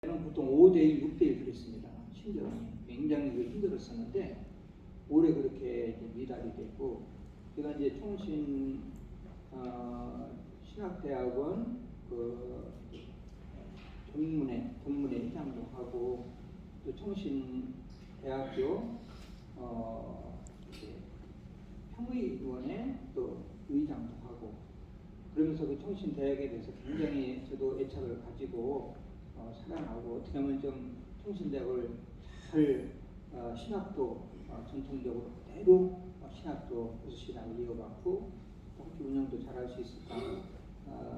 보통 5대1, 6대1 그랬습니다. 심지어 굉장히 힘들었었는데 올해 그렇게 미달이 됐고, 제가 이제 총신 신학대학원 전문회 회장도 하고, 또 총신대학교 평의위원회 또 의장도 하고, 그러면서 그 총신대학에 대해서 굉장히 저도 애착을 가지고 사랑하고, 어떻게 하면 좀 총신대학을 잘 신학도 전통적으로 그대로 신학도 신학을 이어받고 학교 운영도 잘할 수 있을까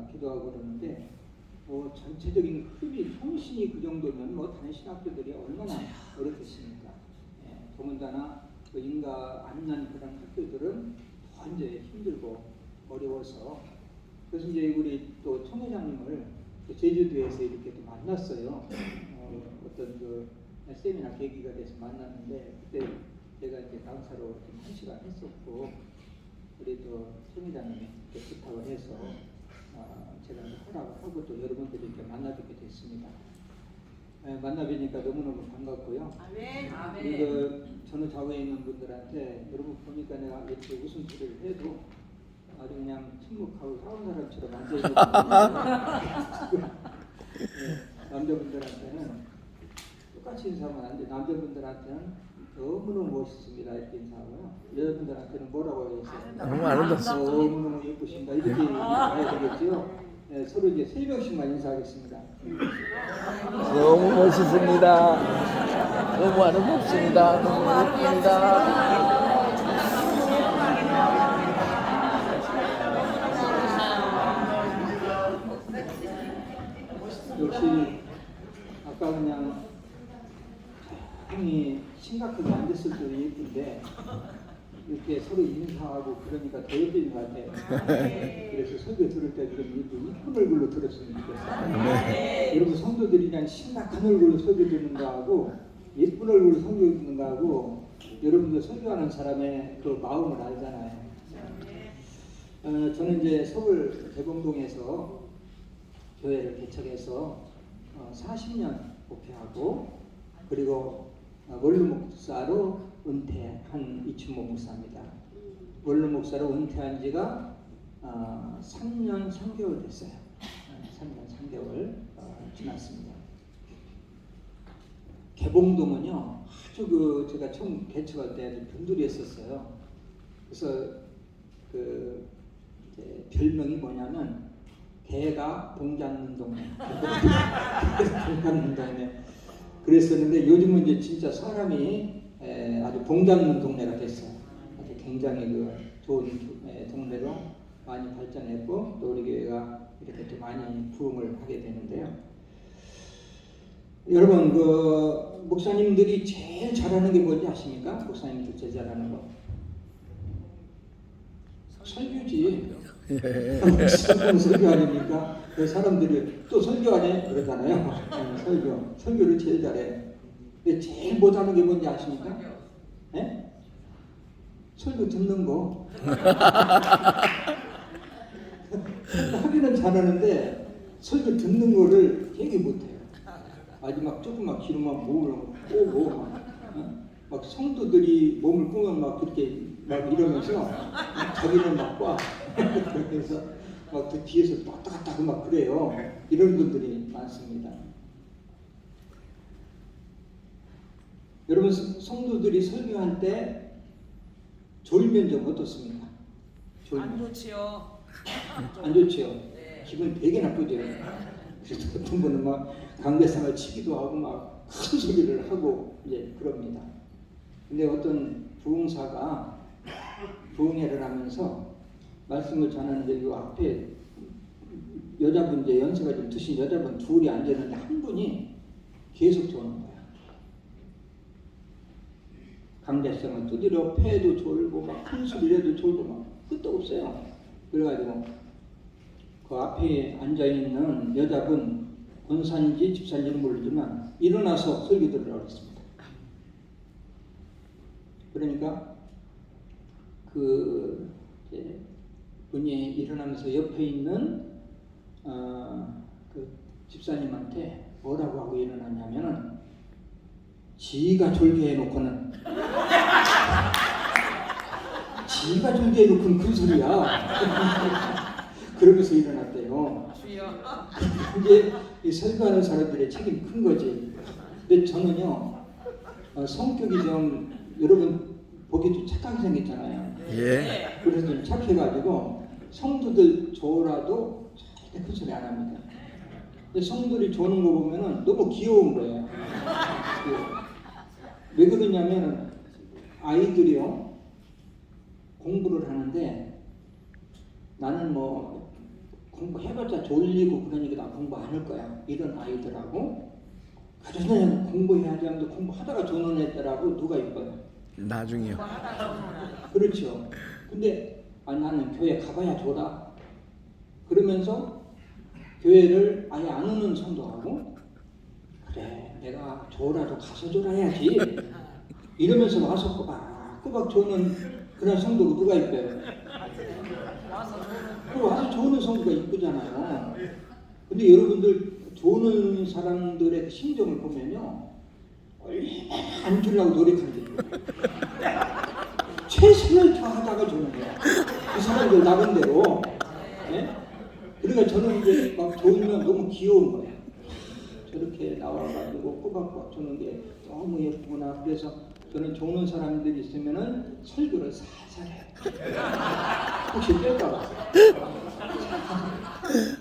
기도하고 그러는데, 전체적인 흐름이 총신이 그 정도면 다른 신학교들이 얼마나 어렵겠습니까? 더군다나 그 인가 안난 그런 학교들은 더 이제 힘들고 어려워서, 그래서 이제 우리 또 총회장님을 제주도에서 이렇게 또 만났어요. 어떤 그 세미나 계기가 돼서 만났는데, 그때 제가 이제 강사로 좀 1시간 했었고, 그래도 총회장님이 부탁을 해서 제가 허락을 하고 또 여러분들이 이렇게 만나뵙게 됐습니다. 만나뵈니까 너무너무 반갑고요. 아멘. 그리고 전후좌우에 있는 분들한테 여러분 보니까 내가 이렇게 웃음소리를 해도 아주 그냥 침묵하고 싸운 사람처럼 앉아있는 남자분들한테는 똑같이 인사하면 안 돼. 남자분들한테는 너무너무 멋있습니다 이렇게 인사하고요. 여자분들한테는 뭐라고 하겠어요? 너무 아름답습니다. 너무너무 예쁘신다 이렇게 해야 되겠죠. 서로 이제 3명씩만 인사하겠습니다. 너무 멋있습니다. 너무 아름답습니다. 너무 예쁩니다. 역시 아까 그냥 형이 심각하게 앉았을 때도 예쁜데 이렇게 서로 인사하고 그러니까 더 예쁜 것 같아요. 그래서 설교 들을 때 좀 이쁜 얼굴로 들었으면 좋겠어요. 여러분 성도들이 그냥 심각한 얼굴로 설교 듣는 거하고 예쁜 얼굴로 설교 듣는 거하고, 여러분들 설교하는 사람의 그 마음을 알잖아요. 저는 이제 서울 대봉동에서 교회를 개척해서 40년 목회하고, 그리고 원로 목사로 은퇴한 이춘모 목사입니다. 원로 목사로 은퇴한 지가 3년 3개월 됐어요. 3년 3개월 지났습니다. 개봉동은요, 아주 제가 처음 개척할 때 아주 변두리했었어요. 그래서 이제 별명이 뭐냐면 개가 봉 잡는 동네. 봉 잡는 동네. 그랬었는데 요즘은 이제 진짜 사람이 아주 봉 잡는 동네가 됐어요. 아주 굉장히 좋은 동네로 많이 발전했고, 또 우리 교회가 이렇게 또 많이 부흥을 하게 되는데요. 여러분, 목사님들이 제일 잘하는 게 뭔지 아십니까? 목사님들 제일 잘하는 거. 설교지. 설교 아닙니까? 그 사람들이 또 설교 안 해? 그러잖아요. 설교를 제일 잘해. 근데 제일 못하는 게 뭔지 아십니까? 네? 설교 듣는 거. 하기는 잘하는데 설교 듣는 거를 되게 못해요. 마지막 조금만 기름만 몸을 꼬고 막 성도들이 몸을 꼬면 막 그렇게 막 이러면서 자기는 막 꽉 그래서 막 그 뒤에서 왔다 갔다 하고 막 그래요. 이런 분들이 많습니다. 여러분, 성도들이 설교할 때 졸면 좀 어떻습니까? 안 좋지요. 안 좋지요. 네. 기분 되게 나쁘죠. 그래서 어떤 분은 막 강대상을 치기도 하고 막 큰 소리를 하고 이제 그럽니다. 근데 어떤 부흥사가 부흥회를 하면서 말씀을 전하는데 이 앞에 여자분, 이제 연세가 좀 드신 여자분 둘이 앉았는데 한 분이 계속 저는 거야. 강대상을 두드려 패도 졸고 막 큰 소리라도 졸고 막 끝도 없어요. 그래가지고 그 앞에 앉아있는 여자분, 권사인지 집사인지는 모르지만 일어나서 설교 들으라고 했습니다. 그러니까 분이 일어나면서 옆에 있는 그 집사님한테 뭐라고 하고 일어났냐면은 지가 졸개해 놓고는 지가 졸개해 놓고는 큰 소리야. 그러면서 일어났대요. 주여. 이게 이 설교하는 사람들의 책임이 큰 거지. 근데 저는요 성격이 좀 여러분 보기 좀 착하게 생겼잖아요. 예. 그래서 좀 착해가지고 성도들 조라도 절대 큰 소리 안 합니다. 근데 성도들이 조는 거 보면은 너무 귀여운 거예요. 왜 그러냐면 아이들이요 공부를 하는데 나는 뭐 공부해봤자 졸리고 그러니까 나 공부 안 할 거야 이런 아이들하고 그러면 공부해야지 하면서 공부하다가 조는 애들하고 누가 이뻐요? 나중이요. 그렇죠. 근데 나는 교회 가봐야 졸아 그러면서 교회를 아예 안 오는 성도하고 그래 내가 졸아도 가서 졸아야지 이러면서 와서 꼬박꼬박 조는 그런 성도가 누가 이뻐요? 와서 조는 성도가 이쁘잖아요. 근데 여러분들 조는 사람들의 심정을 보면요 얼마나 안 주려고 노력하는지 최선을 다하다가 조는 거야. 그 사람들 나름대로. 네? 그러니까 저는 이제 막 조이면 너무 귀여운 거예요. 저렇게 나와가지고 꼬박꼬박 조는 게 너무 예쁘구나. 그래서 저는 조는 사람들이 있으면은 설교를 살살 해요. 혹시 뺄까봐.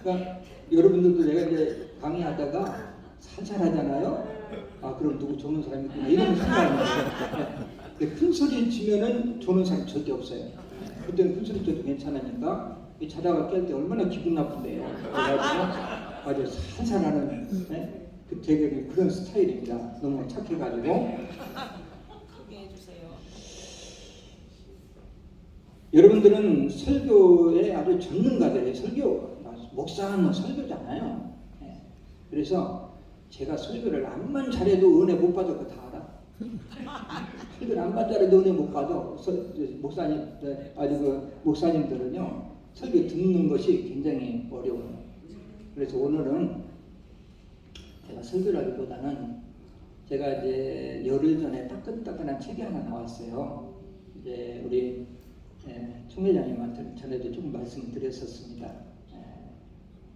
그러니까 여러분들도 내가 이제 강의하다가 살살 하잖아요. 그럼 누구 조는 사람이 있구나. 이런 생각합니다. 큰 소리 치면은 조는 사람 절대 없어요. 그때는 큰 소리 쳐도 괜찮으니까 자다가 깰 때 얼마나 기분 나쁜데요. 그래가지고 아주 살살하는 되게 그런 스타일입니다. 너무 착해가지고. 크게 해주세요. 여러분들은 설교에 아주 전문가들이에요. 설교 목사는 설교잖아요. 그래서 제가 설교를 암만 잘해도 은혜 못 받을 거 다 알아. 설교를 암만 잘해도 은혜 못 받아. 목사님 아주 그 목사님들은요 설교 듣는 것이 굉장히 어려워요. 그래서 오늘은 제가 설교라기보다는 제가 이제 열흘 전에 따끈따끈한 책이 하나 나왔어요. 이제 우리 총회장님한테 전에도 조금 말씀드렸었습니다.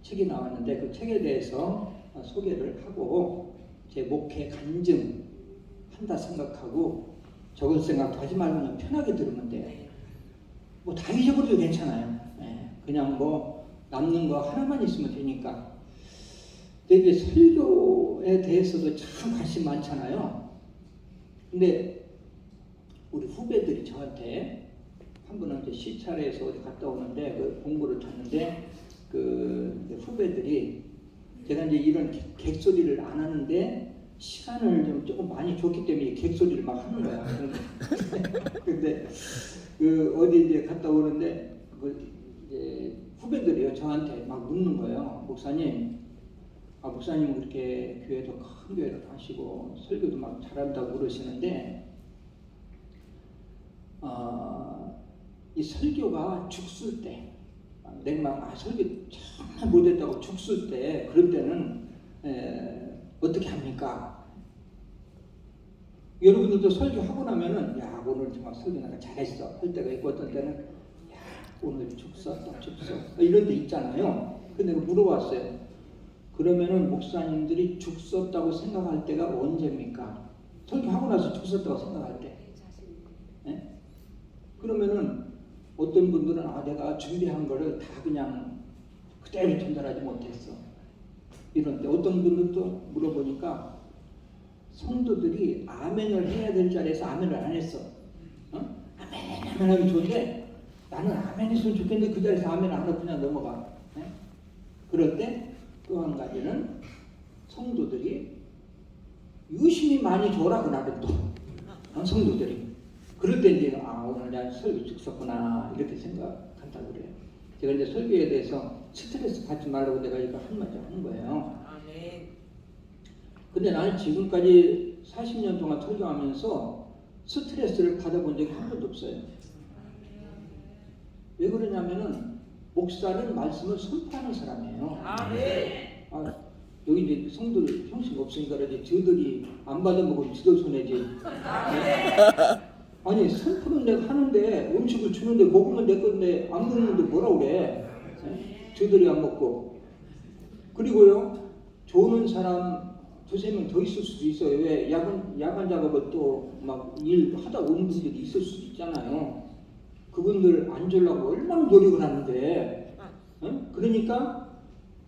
책이 나왔는데 그 책에 대해서 소개를 하고 제 목회 간증한다 생각하고 적을 생각도 하지 말고 그냥 편하게 들으면 돼요. 뭐 다 잊어버려도 괜찮아요. 그냥 뭐 남는 거 하나만 있으면 되니까. 근데 이제 설교에 대해서도 참 관심 많잖아요. 근데 우리 후배들이 저한테 한 번은 이제 시찰에서 어디 갔다 오는데 그 공부를 쳤는데 그 후배들이 제가 이제 이런 객소리를 안 하는데 시간을 좀 조금 많이 줬기 때문에 객소리를 막 하는 거야. 근데 그 어디 이제 갔다 오는데 그 이제 후배들이요 저한테 막 묻는 거예요. 목사님, 목사님은 그렇게 교회도 큰 교회를 가시고 설교도 막 잘한다고 그러시는데 이 설교가 죽을 때 내가 설교 정말 못했다고 죽을 때 그럴 때는 어떻게 합니까? 여러분들도 설교하고 나면은 야 오늘 정말 설교 내가 잘했어 할 때가 있고 어떤 때는 야 오늘 죽었어 이런 데 있잖아요. 근데 내가 물어봤어요. 그러면은 목사님들이 죽었다고 생각할 때가 언제입니까? 설교하고 나서 죽었다고 생각할 때. 네? 그러면은 어떤 분들은 내가 준비한 거를 다 그냥 그대로 전달하지 못했어. 이런 때 어떤 분들도 물어보니까 성도들이 아멘을 해야 될 자리에서 아멘을 안 했어. 아멘 하면 좋은데 나는 아멘 했으면 좋겠는데 그 자리에서 아멘 안 하고 그냥 넘어가. 네? 그럴 때 또 한 가지는 성도들이 유심히 많이 줘라 그날은 또 성도들이 그럴 때 이제 오늘 내가 설교 죽었구나 이렇게 생각한다고 그래요. 제가 이제 설교에 대해서 스트레스 받지 말라고 내가 이거 한마디 하는 거예요. 아멘. 근데 나는 지금까지 40년 동안 설교하면서 스트레스를 받아본 적이 한 번도 없어요. 왜 그러냐면은 목사는 말씀을 선포하는 사람이에요. 아멘. 여기 이제 성도들 형식 없으니까 그러지 저들이 안 받아먹으면 지들 손해지. 아니 선포는 내가 하는데 음식을 주는데 먹으면 내 건데 안 먹는데 뭐라 그래? 저들이 안 먹고. 그리고요 좋은 사람 두세 명 더 있을 수도 있어요. 왜 야간 작업을 또 막 일 하다 온 분들이 있을 수도 있잖아요. 그분들 안 주려고 얼마나 노력을 하는데. 그러니까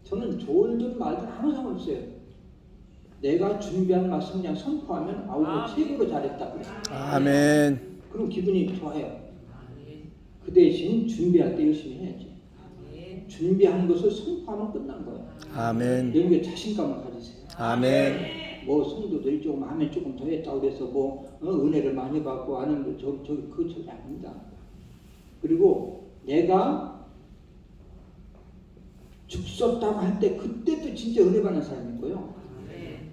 저는 좋은 말들 아무 상관없어요. 내가 준비한 말씀 그냥 선포하면 아우 최고로 잘했다 그래. 아멘. 그럼 기분이 좋아요. 그 대신 준비할 때 열심히 해야지. 준비한 것을 선포하면 끝난 거예요. 아멘. 여기에 자신감을 가지세요. 아멘. 뭐 성도들이 조금 마음에 조금 더 했다고 해서 뭐 은혜를 많이 받고 하는 그 절대 아닙니다. 그리고 내가 죽었다고 할 때 그때도 진짜 은혜 받는 사람이고요.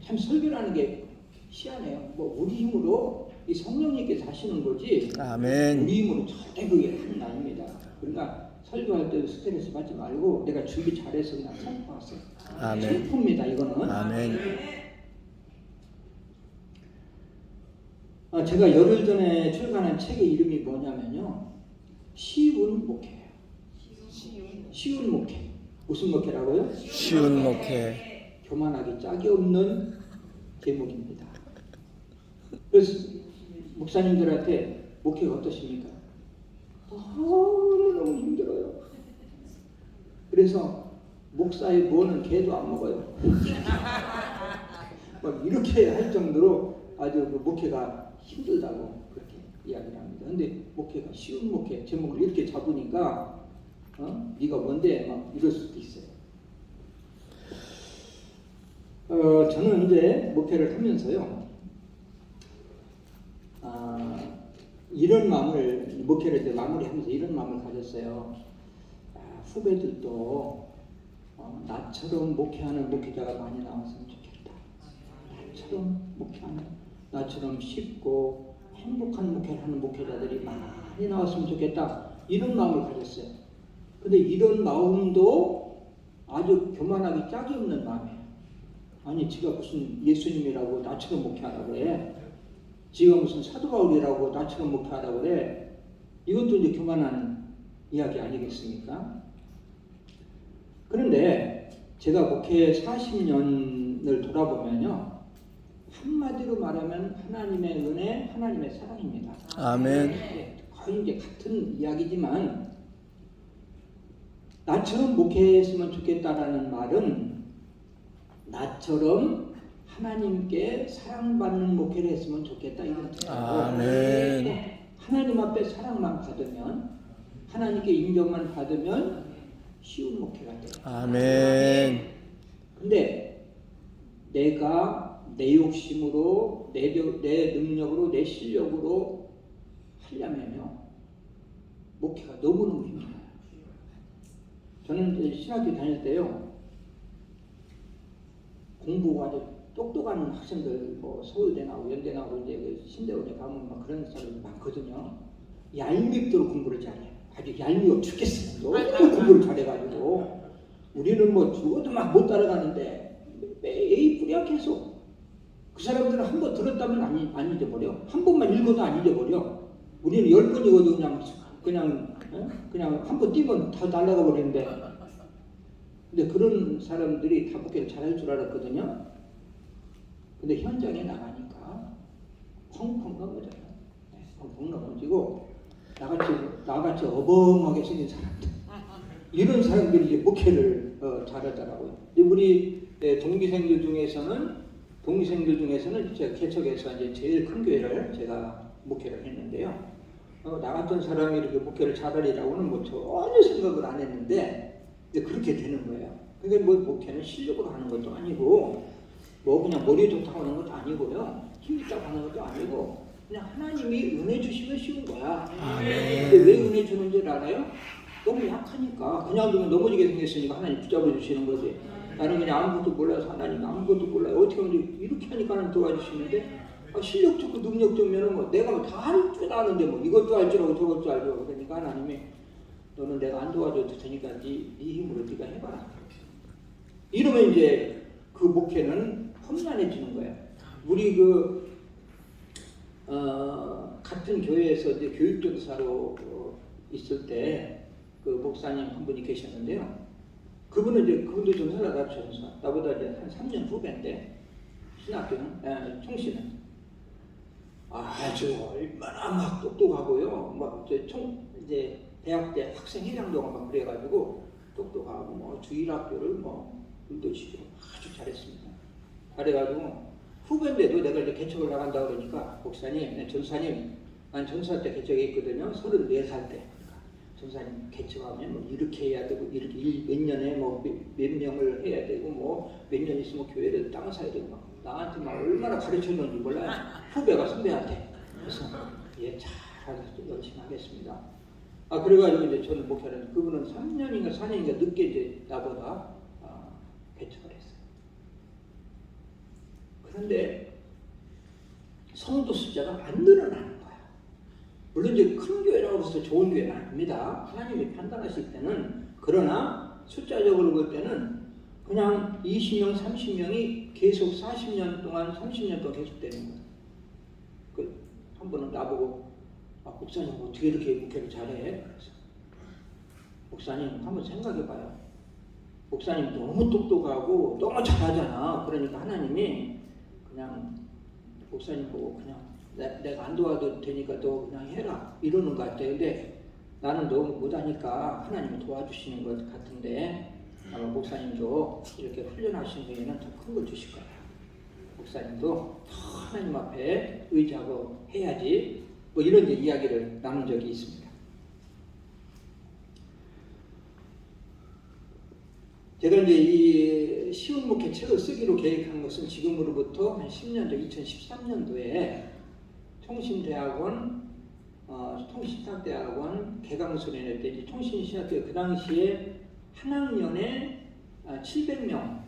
참 설교라는 게 희한해요. 뭐 우리 힘으로 이 성령님께서 하시는 거지. 아멘. 우리 힘으로 절대 그게 하는 게 아닙니다. 그러니까 설교할 때도 스트레스 받지 말고 내가 준비 잘해서 그냥 선포하세요. 아멘. 선포입니다 이거는. 아멘. 제가 열흘 전에 출간한 책의 이름이 뭐냐면요. 쉬운 목회예요. 쉬운 목회. 무슨 목회라고요? 쉬운 목회. 교만하기 짝이 없는 제목입니다. 그래서 목사님들한테 목회가 어떠십니까? 너무 힘들어요. 그래서 목사의 뭐는 개도 안 먹어요. 막 이렇게 할 정도로 아주 그 목회가 힘들다고 그렇게 이야기를 합니다. 근데 목회가 쉬운 목회 제목을 이렇게 잡으니까 네가 뭔데 막 이럴 수도 있어요. 저는 이제 목회를 하면서요. 이런 마음을 목회를 이제 마무리하면서 이런 마음을 가졌어요. 후배들도 나처럼 목회하는 목회자가 많이 나왔으면 좋겠다. 나처럼 목회하는, 나처럼 쉽고 행복한 목회를 하는 목회자들이 많이 나왔으면 좋겠다. 이런 마음을 가졌어요. 근데 이런 마음도 아주 교만하기 짝이 없는 마음이에요. 아니 지가 무슨 예수님이라고 나처럼 목회하라고 그래. 지가 무슨 사도 바울이라고 나처럼 목회하라고 그래. 이것도 이제 교만한 이야기 아니겠습니까? 그런데 제가 목회 40년을 돌아보면요. 한마디로 말하면 하나님의 은혜, 하나님의 사랑입니다. 아멘. 거의 이제 같은 이야기지만 나처럼 목회했으면 좋겠다라는 말은 나처럼 하나님께 사랑받는 목회를 했으면 좋겠다 이런 뜻이고, 아멘. 하나님 앞에 사랑만 받으면, 하나님께 인정만 받으면 쉬운 목회가 돼요. 아멘. 근데 내가 내 욕심으로, 내 능력으로, 내 실력으로 하려면요 목회가 너무너무 힘들어요. 저는 신학교 다닐 때요 공부가 아주 똑똑한 학생들, 뭐 서울대 나오고 연대 나오고 이제 그 신대원에 가면 막 그런 사람들 많거든요. 얄밉도록 공부를 잘해요. 아주 얄미워 죽겠어요. 너무 공부를 잘해가지고 우리는 뭐 죽어도 막 못 따라가는데 매일 뿌리약해서 그 사람들은 한 번 들었다면 안 잊어버려. 한 번만 읽어도 안 잊어버려. 우리는 10번 읽어도 그냥 한 번 뛰면 다 날아가 버리는데. 근데 그런 사람들이 다 목회를 잘할 줄 알았거든요. 근데 현장에 나가니까 펑펑 넘어져요. 펑펑 넘어지고 나같이 어벙하게 생긴 사람들, 이런 사람들이 이제 목회를 잘하더라고요. 우리 동기생들 중에서는 제가 개척해서 이제 제일 큰 교회를 제가 목회를 했는데요. 나 같은 사람이 이렇게 목회를 잘하리라고는 뭐 전혀 생각을 안 했는데 이제 그렇게 되는 거예요. 그러니까 뭐 목회는 실력으로 하는 것도 아니고 뭐 그냥 머리 좋다고 하는 것도 아니고요. 힘 있다고 하는 것도 아니고 그냥 하나님이 은혜 주시면 쉬운 거야. 근데 왜 은혜 주는 줄 알아요? 너무 약하니까. 그냥 두면 넘어지게 생겼으니까 하나님 붙잡아 주시는 거지. 나는 그냥 아무것도 몰라서 하나님 아무것도 몰라요. 어떻게 하면 이렇게 하니까 하나님 도와주시는데 실력 좋고 능력 좋으면 뭐 내가 다 할 줄 아는데 뭐 이것도 알 줄 알고 저것도 알고 그러니까 하나님이 너는 내가 안 도와줘도 되니까 네 힘으로 네가 해봐라. 이러면 이제 그 목회는 험난해지는 거예요. 우리 같은 교회에서 이제 교육전사로 있을 때 그 목사님 한 분이 계셨는데요. 그분도 전사라가 전사. 나보다 이제 한 3년 후배인데 신학교는 총신은 아주 얼마나 막 똑똑하고요. 막 이제 대학 때 학생회장도 막 그래가지고 똑똑하고 뭐 주일학교를 뭐 물도시키고 아주 잘했습니다. 잘해가지고 후배인데도 내가 이제 개척을 나간다 그러니까 목사님, 전사님, 난 전사 때 개척했거든요. 34살 때. 전사님 개척하면 뭐 이렇게 해야 되고 이렇게 몇 년에 뭐 몇 명을 해야 되고 뭐 몇 년 있으면 교회를 땅을 사야 되고 막 나한테 막 얼마나 가르쳤는지 몰라요. 후배가 선배한테. 그래서 예, 잘하겠습니다. 열심히 하겠습니다. 그래가지고 이제 저는 목회는 그분은 3년인가 4년인가 늦게 이제 나보다 개척을 했어요. 그런데 성도 숫자가 안 늘어나는 거야. 물론 이제 큰 교회라고 해서 좋은 교회는 아닙니다. 하나님이 판단하실 때는. 그러나 숫자적으로 볼 때는 그냥 20명, 30명이 계속 40년 동안, 30년 동안 계속 되는 거예요. 한 번은 나보고 목사님 어떻게 이렇게 목회를 잘해? 그래서 목사님 한번 생각해봐요. 목사님 너무 똑똑하고 너무 잘하잖아. 그러니까 하나님이 그냥 목사님 보고 그냥 내가 안 도와도 되니까 너 그냥 해라 이러는 것 같아. 근데 나는 너무 못하니까 하나님이 도와주시는 것 같은데 아마 목사님도 이렇게 훈련하신 후에는 더 큰 걸 주실 거야. 목사님도 더 하나님 앞에 의지하고 해야지. 뭐 이런 이제 이야기를 나눈 적이 있습니다. 제가 이제 이 쉬운 목회 책을 쓰기로 계획한 것은 지금으로부터 한 10년 전 2013년도에 통신대학원, 통신탁대학원 개강수련회 낼 때 통신신학교 그 당시에 한 학년에 700명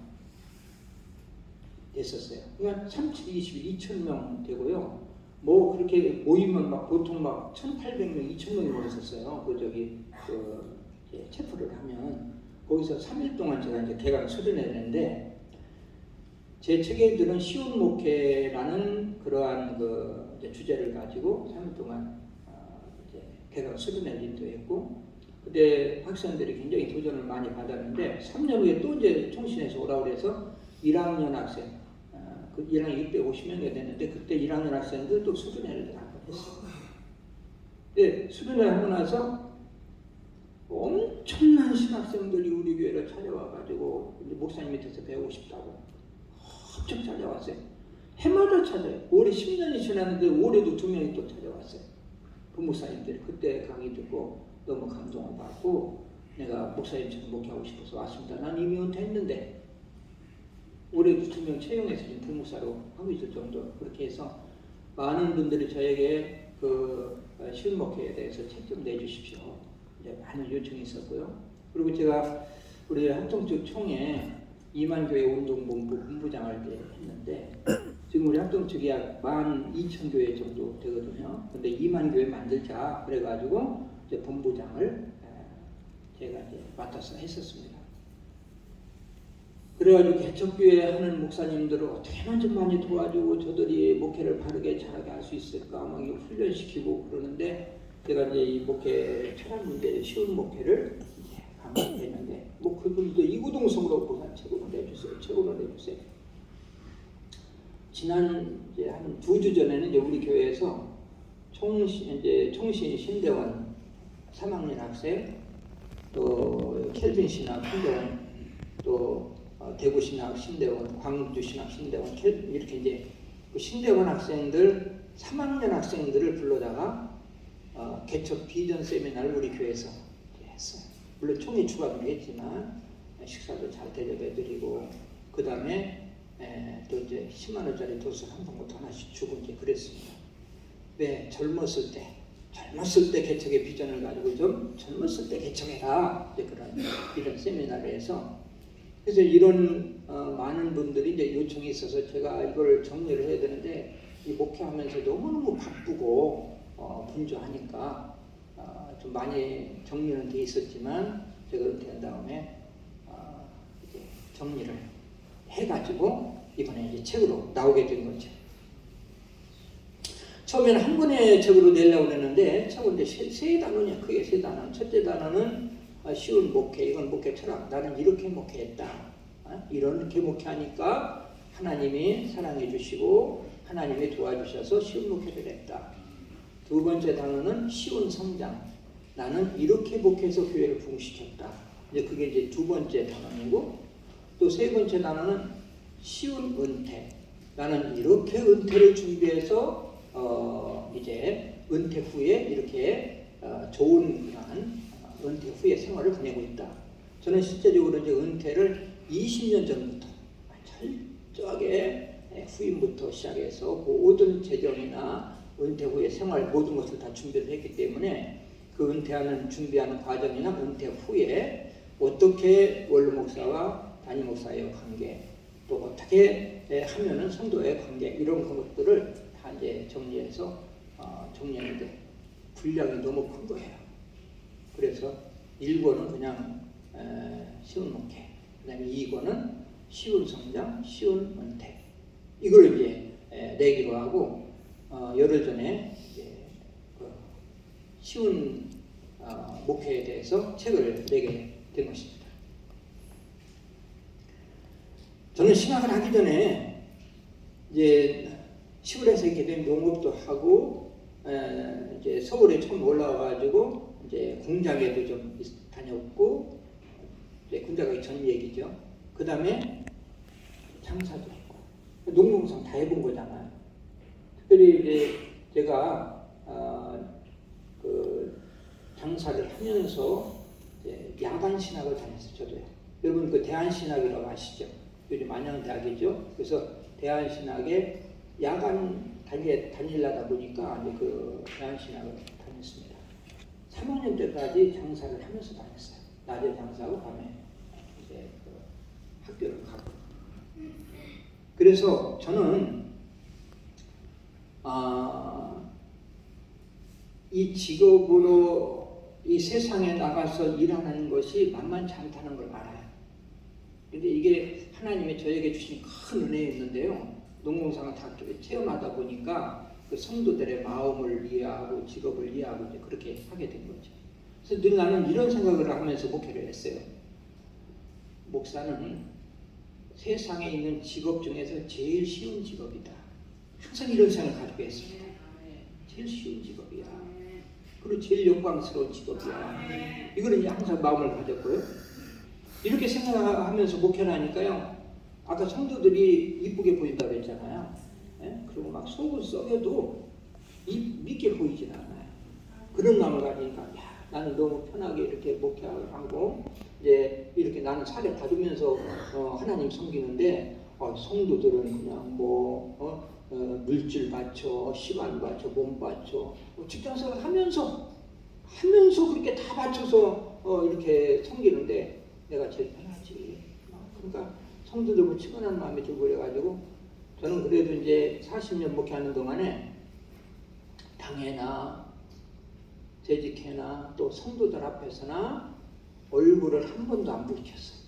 됐었어요. 그러니까 3720 2000명 되고요. 뭐 그렇게 모이면 막 보통 막 1800명, 2000명이 모였었어요. 체프를 하면 거기서 3일 동안 제가 이제 개강 수련회를 했는데 제 책에들은 쉬운 목회라는 그러한 이제 주제를 가지고 3일 동안 이제 개강 수련회를 인도했고 그때 학생들이 굉장히 도전을 많이 받았는데 3년 후에 또 이제 총신에서 오라고 해서 1학년 학생, 그 1학년 650명이 됐는데 그때 1학년 학생들 또 수련회를 한번 했어요. 근데 수련회를 하고 나서 엄청난 신학생들이 우리 교회를 찾아와가지고 목사님 밑에서 배우고 싶다고 엄청 찾아왔어요. 해마다 찾아요. 올해 10년이 지났는데 올해도 2명이 또 찾아왔어요. 그 목사님들이 그때 강의 듣고 너무 감동을 받고 내가 목사님처럼 목회하고 싶어서 왔습니다. 난 이미 은퇴했는데 올해도 2명 채용해서 지금 부목사로 하고 있을 정도. 그렇게 해서 많은 분들이 저에게 그 쉬운 목회에 대해서 책 좀 내주십시오. 이제 많은 요청이 있었고요. 그리고 제가 우리 합동측 총회 이만교회 운동본부 본부장을 했는데 지금 우리 합동측이 약 12,000교회 정도 되거든요. 근데 2만 교회 만들자 그래가지고 이제 본부장을 제가 이제 맡아서 했었습니다. 그래가지고 개척교회 하는 목사님들을 어떻게만 좀 많이 도와주고 저들이 목회를 바르게 잘하게 할 수 있을까 막 훈련시키고 그러는데 제가 이제 이 목회 철학 문제 쉬운 목회를 이제 강의했는데 뭐 그분도 이구동성으로 보면 책으로 내주세요. 책으로 내주세요. 지난 이제 한 2주 전에는 이제 우리 교회에서 총신 신대원 3학년 학생 또 켈빈 신학 신대원 또 대구 신학 신대원 광주 신학 신대원 이렇게 이제 그 신대원 학생들 3학년 학생들을 불러다가 개척 비전 세미나를 우리 교회에서 했어요. 물론 총회 추가도 했지만 식사도 잘 대접해드리고 그 다음에 또 이제 10만 원짜리 도서 한 봉부터 하나씩 주고 이제 그랬습니다. 왜 젊었을 때 개척의 비전을 가지고 좀 젊었을 때 개척해라 이런 세미나를 해서 그래서 이런 많은 분들이 이제 요청이 있어서 제가 이걸 정리를 해야 되는데 이 목회하면서 너무너무 바쁘고 분주하니까 좀 많이 정리는 돼 있었지만 제가 은퇴한 다음에 이제 정리를 해가지고 이번에 이제 책으로 나오게 된 거죠. 처음에는 한 권의 책으로 내려고 했는데 책은 이제 세 단원이야. 크게 세 단원. 첫째 단원은 쉬운 목회, 이건 목회 철학. 나는 이렇게 목회했다. 이렇게 목회하니까 하나님이 사랑해 주시고 하나님이 도와주셔서 쉬운 목회를 했다. 두 번째 단어는 쉬운 성장. 나는 이렇게 목회해서 교회를 부흥시켰다. 이제 그게 이제 두 번째 단어이고, 또 세 번째 단어는 쉬운 은퇴. 나는 이렇게 은퇴를 준비해서 이제 은퇴 후에 이렇게 좋은 그런 은퇴 후의 생활을 보내고 있다. 저는 실제적으로 이제 은퇴를 20년 전부터 철저하게 후임부터 시작해서 모든 재정이나 은퇴 후의 생활 모든 것을 다 준비를 했기 때문에 그 은퇴하는 준비하는 과정이나 은퇴 후에 어떻게 원로 목사와 담임 목사의 관계, 또 어떻게 하면은 성도의 관계, 이런 것들을 다 이제 정리해서 정리했는데 분량이 너무 큰 거예요. 그래서 1권은 그냥 쉬운 목회, 그 다음에 2권은 쉬운 성장, 쉬운 은퇴, 이걸 이제 내기로 하고 열흘 전에 이제 쉬운 목회에 대해서 책을 내게 된 것입니다. 저는 신학을 하기 전에 이제 시골에서 이렇게 된 농업도 하고 이제 서울에 처음 올라와가지고 이제 공장에도 좀 다녔고, 이제 군대 가기 전 얘기죠. 그 다음에 장사도 했고 농농상 다 해본 거잖아요. 특별히 이제 제가 그 장사를 하면서 이제 야간 신학을 다녔어요. 저도요. 여러분 그 대한신학이라고 아시죠? 요즘 안양대학이죠. 그래서 대한신학에 야간 다니려다 보니까 이제 그 대한신학을 다녔습니다. 3학년 때까지 장사를 하면서 다녔어요. 낮에 장사하고 밤에 이제 그 학교를 가고. 그래서 저는 이 직업으로 이 세상에 나가서 일하는 것이 만만치 않다는 걸 알아요. 근데 이게 하나님이 저에게 주신 큰 은혜였는데요. 농공상을 다 체험하다 보니까 그 성도들의 마음을 이해하고 직업을 이해하고 이제 그렇게 하게 된 거죠. 그래서 늘 나는 이런 생각을 하면서 목회를 했어요. 목사는 세상에 있는 직업 중에서 제일 쉬운 직업이다. 항상 이런 생각을 가지고 있습니다. 제일 쉬운 직업이야. 그리고 제일 영광스러운 직업이야. 이거는 항상 마음을 가졌고요. 이렇게 생각하면서 목회를 하니까요. 아까 성도들이 이쁘게 보인다고 했잖아요. 예? 그리고 막 속을 썩여도 믿게 보이진 않아요. 그런 마음을 가지니까 나는 너무 편하게 이렇게 목회하고 이제 이렇게 나는 사례 받으면서 하나님 섬기는데 성도들은 그냥 물질 바쳐, 시간 바쳐, 몸 바쳐, 직장생활 하면서 그렇게 다 바쳐서 이렇게 섬기는데 내가 제일 편하지. 그러니까 성도들 측은한 마음이 들고 그래가지고 저는 그래도 이제 40년 목회하는 동안에 당회나 재직회나 또 성도들 앞에서나 얼굴을 한 번도 안 붉혔어요.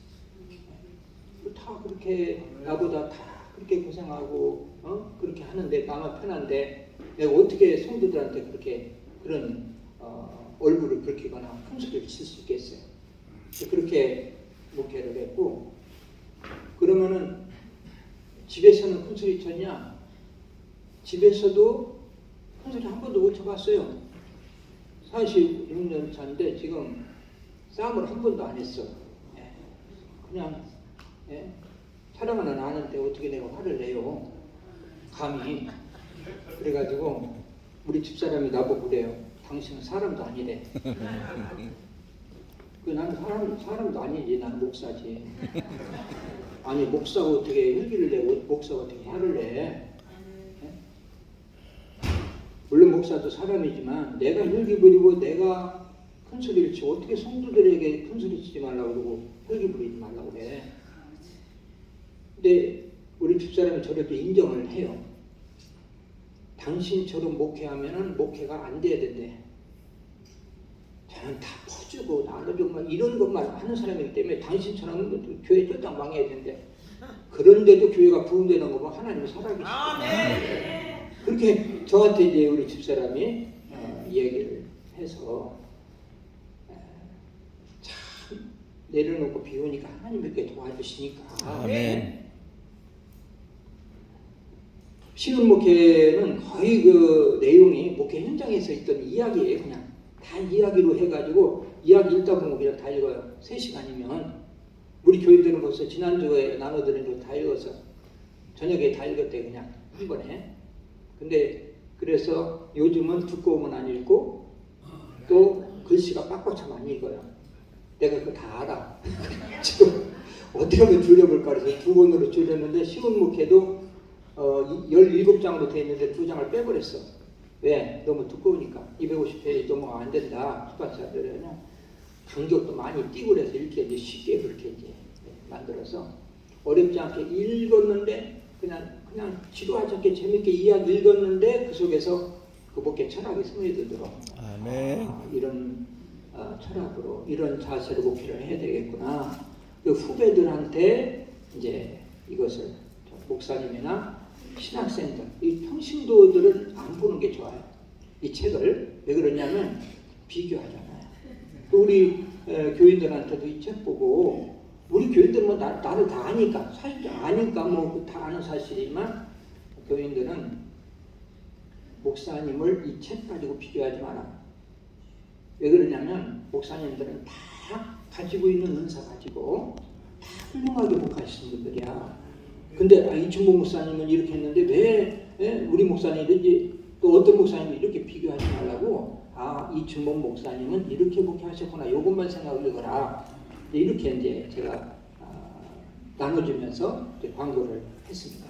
다 그렇게 나보다 다 그렇게 고생하고 그렇게 하는데 나만 편한데 내가 어떻게 성도들한테 그렇게 그런 얼굴을 붉히거나 큰 소리를 칠 수 있겠어요. 그렇게 목회를 했고, 그러면은 집에서는 큰 소리 쳤냐? 집에서도 큰 소리 한 번도 못 쳐봤어요. 46년 차인데 지금 싸움을 한 번도 안 했어. 그냥 사랑은 아는데 어떻게 내가 화를 내요? 감히. 그래가지고 우리 집사람이 나보고 그래요. 당신은 사람도 아니래. 나는 사람도 아니지. 나는 목사지. 아니 목사가 어떻게 혈기를 내고 목사가 어떻게 화를 내? 물론 목사도 사람이지만 내가 혈기 부리고 내가 큰 소리를 치고 어떻게 성도들에게 큰 소리 치지 말라고 그러고 혈기 부리지 말라고 그래. 근데 우리 집사람이 저를 또 인정을 해요. 당신처럼 목회하면은 목회가 안 돼야 된대. 저는 다 퍼주고 나눠주고 이런 것만 하는 사람이기 때문에 당신처럼 교회 쫄딱 망해야 된대. 그 그런데도 교회가 부흥되는 거 보면 하나님이 살아계시죠. 그렇게 저한테 이제 우리 집사람이 이야기를 해서 참 내려놓고 비우니까 하나님이 이렇게 도와주시니까. 아멘. 신혼 목회는 거의 그 내용이 목회 현장에서 있던 이야기예요. 그냥 다 이야기로 해가지고 이야기 읽다 보면 그냥 다 읽어요. 3시간이면 우리 교인들은 벌써 지난주에 나눠드린 거 다 읽어서 저녁에 다 읽었대 그냥 한 번에. 근데 그래서 요즘은 두꺼우면 안 읽고 또 글씨가 빡빡하면 안 읽어요. 내가 그거 다 알아. 지금 어떻게 하면 줄여볼까 그래서 2권으로 줄였는데 신혼 목회도 17장으로 되어 있는데 2장을 빼버렸어. 왜? 너무 두꺼우니까 250페이지 넘어가 안 된다. 출판사들은 간격도 많이 띄고 그래서 이렇게 이제 쉽게 그렇게 이제 만들어서 어렵지 않게 읽었는데 그냥 지루하지 않게 재밌게 이야기 읽었는데 그 속에서 그 목회 철학이 스며들도록 아멘. 이런 철학으로 이런 자세로 목회를 해야 되겠구나. 그 후배들한테 이제 이것을 목사님이나 신학생들, 이 평신도들은 안 보는 게 좋아요. 이 책을 왜 그러냐면 비교하잖아요. 또 우리 교인들한테도 이 책 보고 우리 교인들은 뭐 나를 다 아니까 사실 아니까 뭐 다 아는 사실이지만 교인들은 목사님을 이 책 가지고 비교하지 마라. 왜 그러냐면 목사님들은 다 가지고 있는 은사 가지고 다 훌륭하게 목하시는 분들이야. 근데 이춘복 목사님은 이렇게 했는데 왜 우리 목사님이 또 어떤 목사님이 이렇게 비교하지 말라고 이춘복 목사님은 이렇게 목회하셨구나. 이것만 생각을 읽어라. 이렇게 이제 제가 나눠주면서 이제 광고를 했습니다.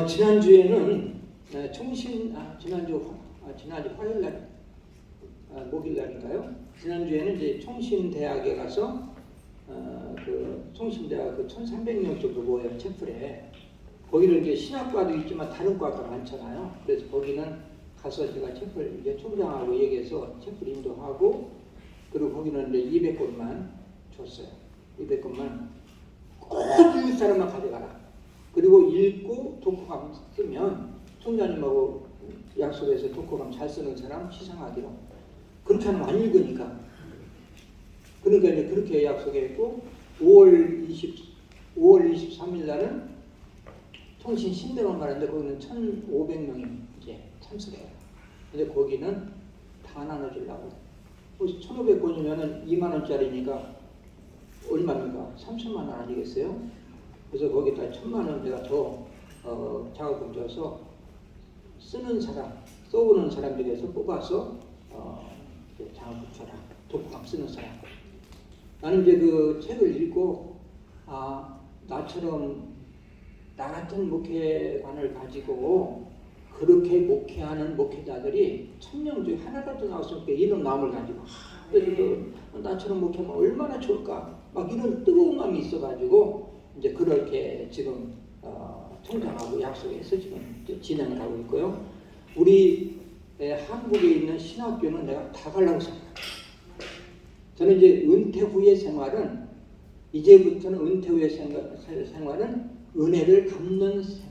지난주에는 지난주 화요일날 목요일날인가요? 지난주에는 이제 총신대학에 가서 그 총신대학 그 1,300명 정도 모여요. 채플에. 거기는 이제 신학과도 있지만 다른 과가 많잖아요. 그래서 거기는 가서 제가 채플 이제 총장하고 얘기해서 채플 인도하고 그리고 거기는 이제 200권만 줬어요. 200권만 꼭 읽을 사람만 가져가라. 그리고 읽고 독후감 쓰면 총장님하고 약속해서 독후감 잘 쓰는 사람 시상하기로. 그렇게 하면 안 읽으니까. 그러니까 이제 그렇게 약속했고 5월 23일 날은 통신 신대원 말인데 거기는 1,500명이 이제 참석해요. 근데 거기는 다 나눠주려고. 1,500권이면 2만 원짜리니까 얼마입니까? 3천만 원 아니겠어요? 그래서 거기다 1,000만 원 내가 더 자금을 줘서 쓰는 사람, 써오는 사람 중에서 뽑아서 장을 붙여라. 독후감 쓰는 사람. 나는 이제 그 책을 읽고 나처럼 나 같은 목회관을 가지고 그렇게 목회하는 목회자들이 1,000명 중에 하나라도 나왔으니까 이런 마음을 가지고 그래서 나처럼 목회하면 얼마나 좋을까 막 이런 뜨거운 마음이 있어가지고 이제 그렇게 지금 총장하고 약속해서 지금 진행을 하고 있고요. 우리 한국에 있는 신학교는 내가 다 가려고 생각합니다. 저는 이제 은퇴 후의 생활은 이제부터는 은퇴 후의 생활은 은혜를 갚는 생활,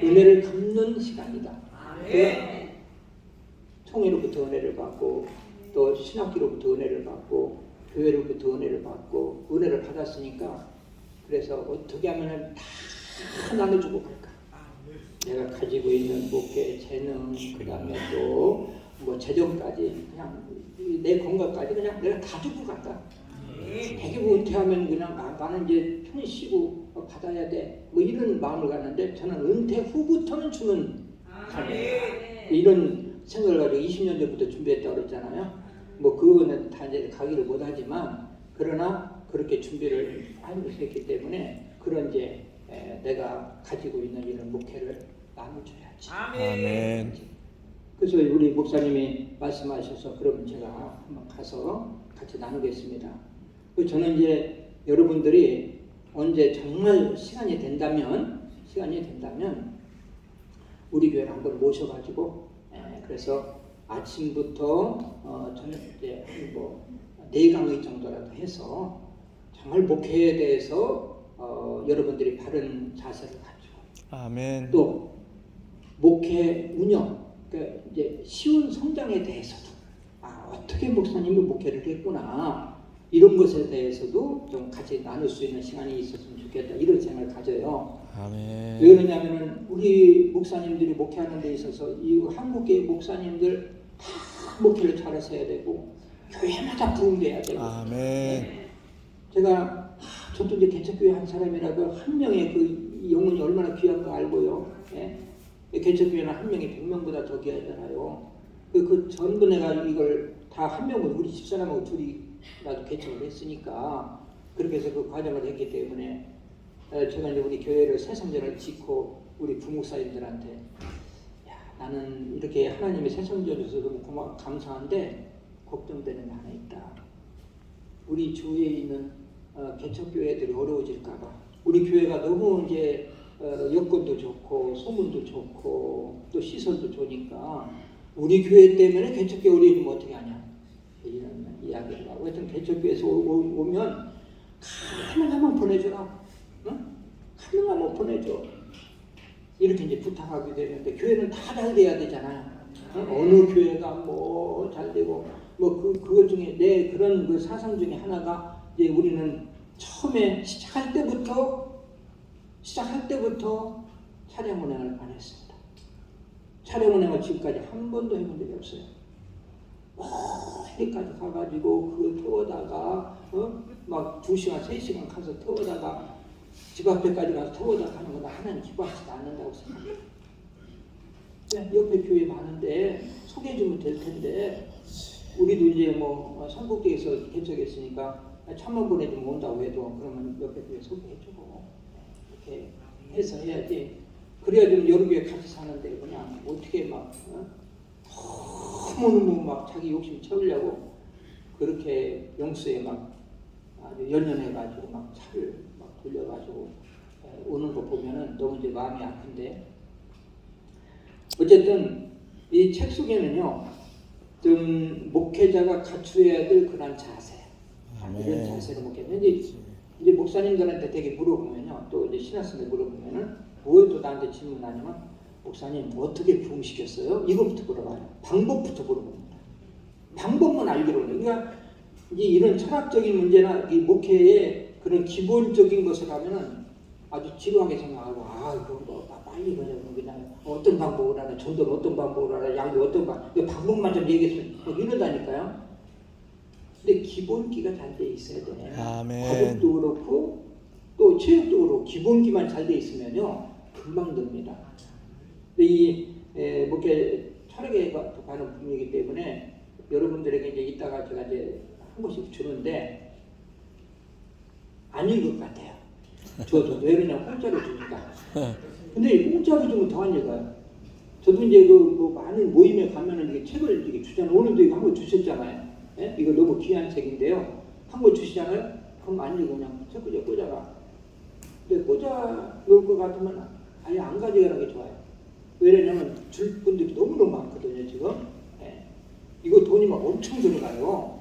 은혜를 갚는 시간이다. 총회로부터 은혜를 받고 또 신학기로부터 은혜를 받고 교회로부터 은혜를 받고 은혜를 받았으니까 그래서 어떻게 하면 다 나눠주고 갈까? 내가 가지고 있는 목회 재능 그다음에 또 뭐 재정까지 그냥 내 건강까지 그냥 내가 다 주고 갈까? 대개부 은퇴하면 그냥 나는 이제 편히 쉬고 받아야 돼. 뭐 이런 마음을 갖는데 저는 은퇴 후부터는 주는 삶이에요. 이런 생각을 가지고 20년 전부터 준비했다고 그랬잖아요. 뭐 그거는 다 이제 가기를 못하지만 그러나 그렇게 준비를 하면서 했기 때문에 그런 이제 내가 가지고 있는 이런 목회를 나눠줘야지. 아멘. 그래서 우리 목사님이 말씀하셔서 그러면 제가 한번 가서 같이 나누겠습니다. 저는 이제 여러분들이 언제 정말 시간이 된다면 우리 교회를 한번 모셔가지고 그래서 아침부터 저녁 때 뭐 4강의 정도라도 해서 정말 목회에 대해서 여러분들이 바른 자세를 가지고 아멘. 또 목회 운영, 그러니까 이제 쉬운 성장에 대해서도 어떻게 목사님이 목회를 했구나 이런 것에 대해서도 좀 같이 나눌 수 있는 시간이 있었으면 좋겠다 이런 생각을 가져요. 아멘. 왜 그러냐면은 우리 목사님들이 목회하는 데 있어서 이 한국의 목사님들 다 목회를 잘하셔야 되고 교회마다 부흥돼야 되고. 아멘. 제가 저도 이제 개척교회 한 사람이라도 한 명의 그 영혼이 얼마나 귀한 거 알고요. 예? 개척교회는 한 명이 100명보다 더 귀하잖아요. 그 전분해가 이걸 다 한 명은 우리 집사람하고 둘이라도 개척을 했으니까 그렇게 해서 그 과정을 했기 때문에 제가 이제 우리 교회를 새성전을 짓고 우리 부목사님들한테 야, 나는 이렇게 하나님의 새성전 줘서 너무 감사한데 걱정되는 게 하나 있다. 우리 주위에 있는 개척교회들이 어려워질까봐. 우리 교회가 너무 이제 여건도 좋고 소문도 좋고 또 시설도 좋으니까 우리 교회 때문에 개척교회 어려워지면 어떻게 하냐 이런 이야기를 하고 하여튼 개척교회에서 오면 가능하면 보내줘라. 응? 가능하면 보내줘. 이렇게 이제 부탁하게 되는데 교회는 다 잘 돼야 되잖아요. 응? 어느 교회가 뭐 잘 되고 뭐 그것 중에 내 그런 그 사상 중에 하나가 이제 우리는 처음에 시작할 때부터 차량 운행을 안 했습니다. 차량 운행을 지금까지 한 번도 해본 적이 없어요. 멀리까지 가가지고 그걸 태워다가 막 2시간, 3시간 가서 태워다가 집 앞에까지 가서 태워다가 하는 건 하나님 기뻐하지 않는다고 생각해요. 옆에 교회 많은데 소개해주면 될 텐데 우리도 이제 뭐 삼국대에서 개척했으니까 차만 보내주면 온다고 해도 그러면 옆에 교회 소개해주고 이렇게 해서 해야지. 그래야 좀 여러 교회 같이 사는데 그냥 어떻게 막 너무너무 막 자기 욕심 채우려고 그렇게 영수에 막 아주 연연해가지고 막 차를 막 돌려가지고 오는 거 보면은 너무 이제 마음이 아픈데 어쨌든 이 책 속에는요 좀 목회자가 갖추어야 될 그런 자세 이런 자세로 목회는 이제 목사님들한테 되게 물어보면요 또 이제 신학생들 물어보면은 뭘 또 나한테 질문하냐면 목사님 어떻게 부흥시켰어요? 이거부터 물어봐요. 방법부터 물어봅니다. 방법만 알기로는 그러니까 이제 이런 철학적인 문제나 이 목회의 그런 기본적인 것을 하면은 아주 지루하게 생각하고 그런 거 빨리 그냥 어떤 방법을 하나 전도는 어떤 방법을 하나 양도 어떤 방법만 좀 얘기했으면 막 이러다니까요. 근데 기본기가 잘 돼 있어야 돼. 아멘. 과목도 그렇고 또 체육도 그렇고 기본기만 잘 돼 있으면요 금방 됩니다. 근데 이 목회 철학에 가는 분이기 때문에 여러분들에게 이제 이따가 제가 이제 한 번씩 주는데 아닐 것 같아요. 저도 왜 그러냐면 공짜로 주니까. 근데 공짜로 주면 더 안 읽어요. 저도 이제 뭐 많은 모임에 가면은 이게 책을 이렇게 주잖아요. 오늘도 이거 한 권 주셨잖아요. 예? 이거 너무 귀한 책인데요. 한 권 주시잖아요. 그럼 안 읽고 그냥 책꽂이 꽂아가. 근데 꽂아 놓을 것 같으면 아예 안 가져가는 게 좋아요. 왜냐면 줄 분들이 너무너무 많거든요 지금. 예. 이거 돈이 막 엄청 들어가요.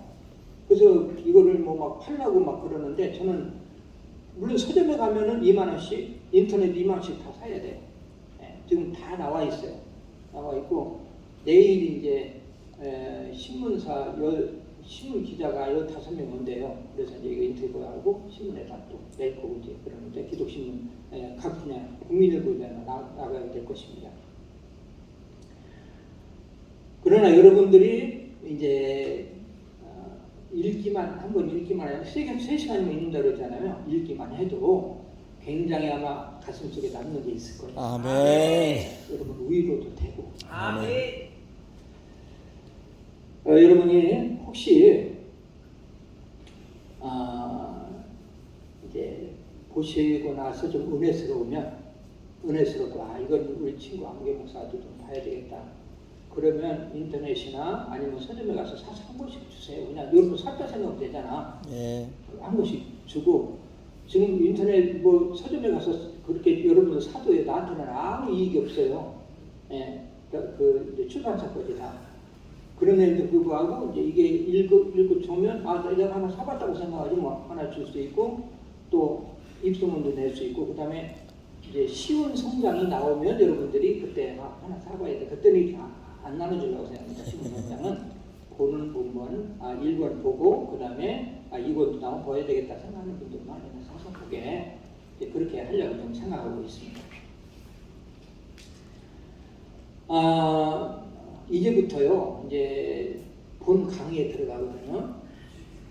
그래서 이거를 뭐 막 팔라고 막 그러는데 저는 물론 서점에 가면은 2만 원씩, 인터넷 2만 원씩 다 사야 돼요. 예. 지금 다 나와 있어요. 나와 있고 내일 이제 신문사 신문 기자가 15명 온대요. 그래서 이제 이거 인터뷰하고 신문에다 또 낼 거고 이제 그러는데 기독신문 각 분야 국민일보에 나가야 될 것입니다. 그러나 여러분들이 이제 읽기만 한번 읽기만 해도 3시간이면 읽는다고 그러잖아요. 읽기만 해도 굉장히 아마 가슴속에 남는 게 있을 거예요. 아멘. 여러분 위로도 되고. 아멘. 여러분이 혹시 이제 보시고 나서 좀 은혜스럽고 이건 우리 친구 안개 목사도 좀 봐야 되겠다. 그러면 인터넷이나 아니면 서점에 가서 사서 한 권씩 주세요. 그냥 여러분 샀다 생각하면 되잖아. 예. 한 권씩 주고 지금 인터넷 뭐 서점에 가서 그렇게 여러분 사도 나한테는 아무 이익이 없어요. 예, 그 이제 출판사 거지 다. 그럼에도 불구하고 이제 이게 읽고 좋으면 내가 하나 사봤다고 생각하지 뭐 하나 줄 수 있고 또 입소문도 낼 수 있고 그다음에 이제 쉬운 성장이 나오면 여러분들이 그때 하나 사봐야 돼. 그때는 안 나눠주려고 생각합니다. 쉬운 성장은 보는 본번 1권 보고 그다음에 이것도 나오면 봐야 되겠다 생각하는 분들만 사서 보게 그렇게 하려고 좀 생각하고 있습니다. 이제부터요 이제 본 강의에 들어가거든요.